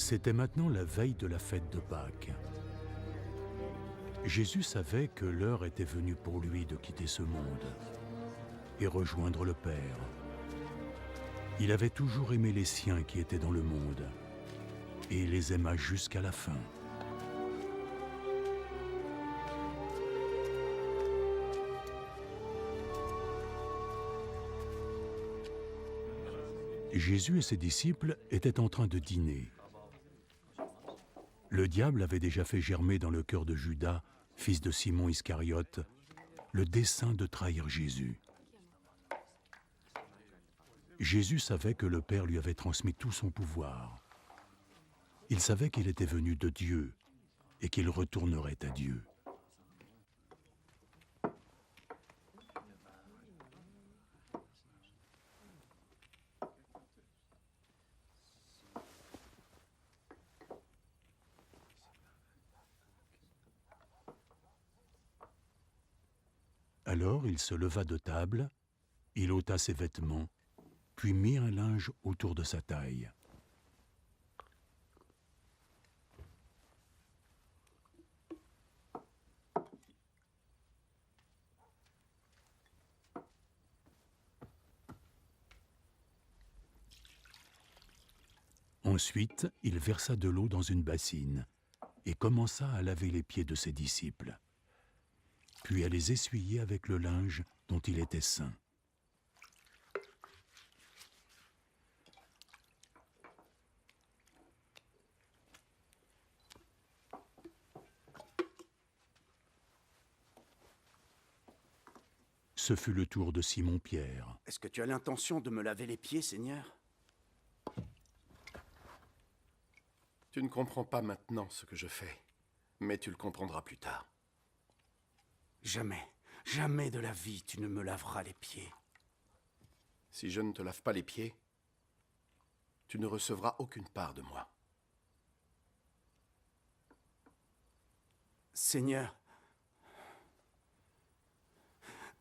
C'était maintenant la veille de la fête de Pâques. Jésus savait que l'heure était venue pour lui de quitter ce monde et rejoindre le Père. Il avait toujours aimé les siens qui étaient dans le monde et les aima jusqu'à la fin. Jésus et ses disciples étaient en train de dîner. Le diable avait déjà fait germer dans le cœur de Judas, fils de Simon Iscariote, le dessein de trahir Jésus. Jésus savait que le Père lui avait transmis tout son pouvoir. Il savait qu'il était venu de Dieu et qu'il retournerait à Dieu. Alors il se leva de table, il ôta ses vêtements, puis mit un linge autour de sa taille. Ensuite, il versa de l'eau dans une bassine et commença à laver les pieds de ses disciples, puis à les essuyer avec le linge dont il était saint. Ce fut le tour de Simon-Pierre. Est-ce que tu as l'intention de me laver les pieds, Seigneur? Tu ne comprends pas maintenant ce que je fais, mais tu le comprendras plus tard. Jamais, jamais de la vie tu ne me laveras les pieds. Si je ne te lave pas les pieds, tu ne recevras aucune part de moi. Seigneur,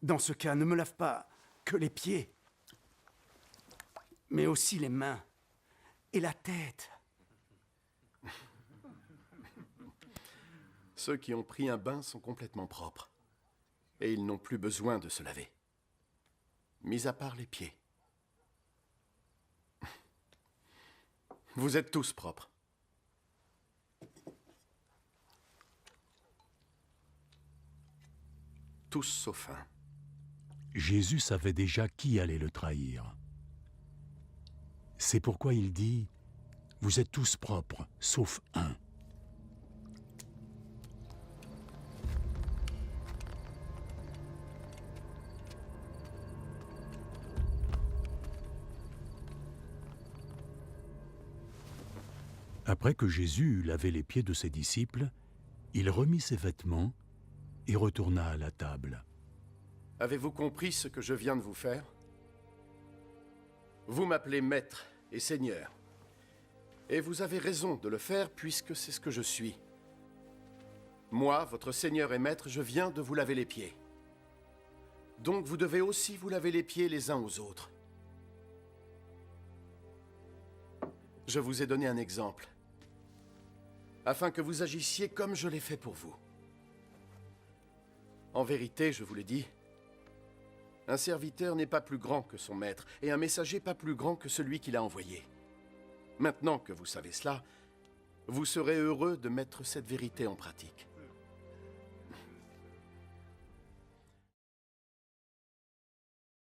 dans ce cas, ne me lave pas que les pieds, mais aussi les mains et la tête. Ceux qui ont pris un bain sont complètement propres, et ils n'ont plus besoin de se laver, mis à part les pieds. Vous êtes tous propres. Tous sauf un. Jésus savait déjà qui allait le trahir. C'est pourquoi il dit « Vous êtes tous propres, sauf un ». Après que Jésus eut lavé les pieds de ses disciples, il remit ses vêtements et retourna à la table. Avez-vous compris ce que je viens de vous faire? Vous m'appelez Maître et Seigneur. Et vous avez raison de le faire puisque c'est ce que je suis. Moi, votre Seigneur et Maître, je viens de vous laver les pieds. Donc vous devez aussi vous laver les pieds les uns aux autres. Je vous ai donné un exemple, afin que vous agissiez comme je l'ai fait pour vous. En vérité, je vous le dis, un serviteur n'est pas plus grand que son maître, et un messager pas plus grand que celui qui l'a envoyé. Maintenant que vous savez cela, vous serez heureux de mettre cette vérité en pratique.